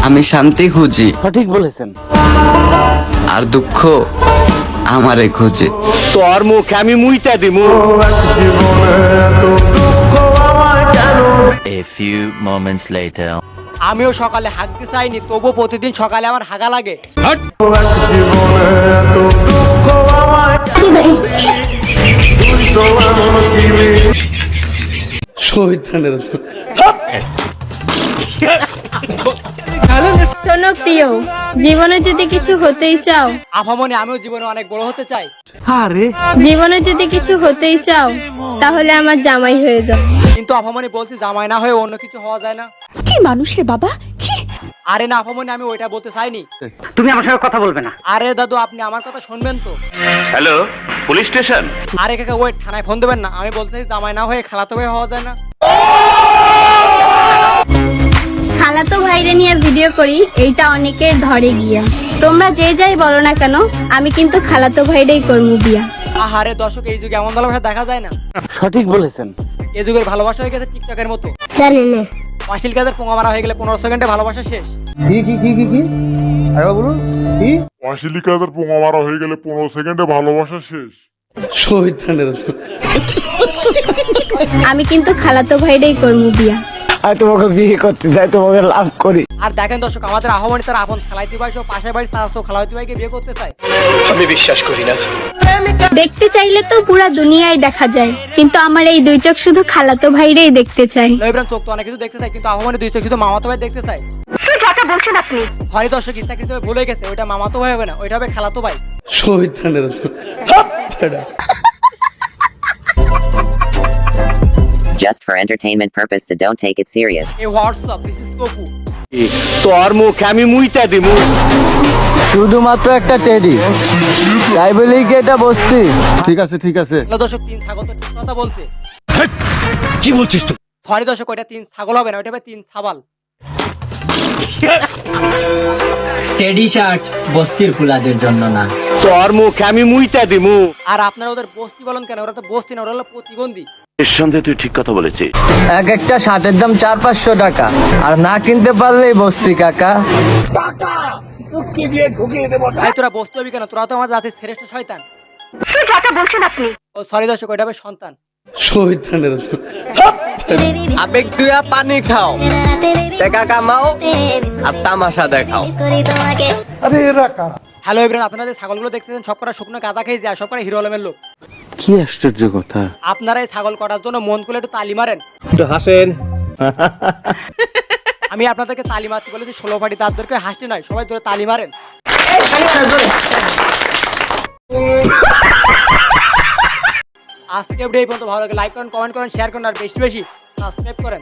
আমি শান্তি খুঁজি, সঠিক বলেছেন। আর দুঃখ আমারে খুঁজে। তোর মুখে আমি মুইতা দিমু। A few moments later. আমিও সকালে হাগতে চাইনি, তবু প্রতিদিন সকালে আমার হাগা লাগে। শোনো প্রিয়, জীবনে যদি কিছু হতেই চাও, আফামনি আমিও জীবনে অনেক বড় হতে চাই। জীবনে যদি কিছু হতেই চাও, তাহলে আমার জামাই হয়ে যাও। কিন্তু আফামনি বলছি জামাই না হয়ে অন্য কিছু হওয়া যায় না। কি মানুষ রে বাবা, ছি। আরে না আফামনি, আমি ওইটা বলতে চাইনি। তুমি আমার সঙ্গে কথা বলবে না। আরে দাদু, আপনি আমার কথা শুনবেন তো। Hello, police station. আরে কাকা ওই থানায় ফোন দেবেন না। আমি বলতে চাই জামাই না হয়ে খালাতো ভাই হওয়া যায় না। খালাতো ভাইরে নিয়ে ভিডিও করি, এইটা অনেকে ধরে গিয়া। তোমরা যে যাই বলো না কেন, আমি কিন্তু খালাতো ভাইরেই করবো বিয়া। আহারে দর্শক, এই যুগে এমন ভালোবাসা দেখা যায় না। সঠিক বলেছেন। এই যুগের ভালোবাসা হয়ে গেছে টিকটকের মতো। জানি না, পাঁচিল কাজের পোঙা মারা হয়ে গেলে 15 সেকেন্ডে ভালোবাসা শেষ। অশ্লীলতার পোঙা মারা হয়ে গেলে 15 সেকেন্ডে ভালোবাসা শেষ। আমি কিন্তু খালাতো ভাইরেই করবো বিয়া। আমি তোমাকে বিয়ে করতে চাই, তোমাকে লাভ করি। আর দেখেন দর্শক, আমাদের আহ্বানি তার আপন খালাইতি ভাই সহ পাশের বাড়ির তার খালাইতি ভাইকে বিয়ে করতে চায়। আমি বিশ্বাস করি না। দেখতে চাইলে তো পুরা দুনিয়ায় দেখা যায়, কিন্তু আমার এই দুই চোখ শুধু খালাতো ভাইরেই দেখতে চাই। লইব্রান চোখ তো অনেক কিছু দেখতে চাই, কিন্তু আহ্বানি দুই চোখ শুধু মামাতো ভাই দেখতে চাই। হরি দর্শক, ইচ্ছাকৃত ভুলে গেছে, ওইটা মামাতো ভাই হবে না, ওইটা হবে খালাতো ভাই। Just for entertainment purpose, so don't take it serious. এই হোয়াটসঅ্যাপ দিস ইজ টপু। তোর মুখে আমি মুইতা দিমু। শুধুমাত্র একটা টেডি, তাই বলেই কি এটা বস্তি? ঠিক আছে ঠিক আছে। হ্যালো দর্শক, 3 ছাগল তো ঠিক কথা বলছে। কি বলছিস তুই? হরি দর্শক, ওইটা 3 ছাগল হবে না, ওইটা হবে 3 ছাবাল। টেডি শার্ট বস্তির ফুলাদের জন্য না। তোর মুখে আমি মুইতা দিমু। আর আপনারা ওদের বস্তি বলেন কেন? ওরা তো বস্তি না, ওরা হলো প্রতিবন্ধী। নিঃসন্দেহে তুই ঠিক কথা বলেছিস। এক একটা শার্টের দাম 400-500 টাকা, আর না কিনতে পারলেই বস্তি কাকা। ভাই তোরা বস্তি হবি কেন? তোরা তো আমার জাতির শ্রেষ্ঠ শয়তান। ও সরি দর্শক, ওইটা হবে সন্তান। আবেগ দুয়া পানি খাও, টাকা কামাও, আর তামাশা দেখাও। হ্যালো এভরিওয়ান, আপনারা যে ছাগলগুলো দেখতেছেন সব কটা শুকনো গাঁজা খেয়ে যায়, সব কটা হিরো আলমের লোক। কি আশ্চর্য কথা। আপনারা এই ছাগল কটার জন্য মন খুলে একটু তালি মারেন। একটু হাসেন। আমি আপনাদেরকে তালি মারতে বলেছি, 16 পাটি তাদেরকে হাসতে নয়, সবাই ধরে তালি মারেন। আজ থেকে ভিডিও এই পর্যন্ত ভালো লাগে লাইক করেন, কমেন্ট করেন, শেয়ার করেন, আর বেশি বেশি সাবস্ক্রাইব করেন।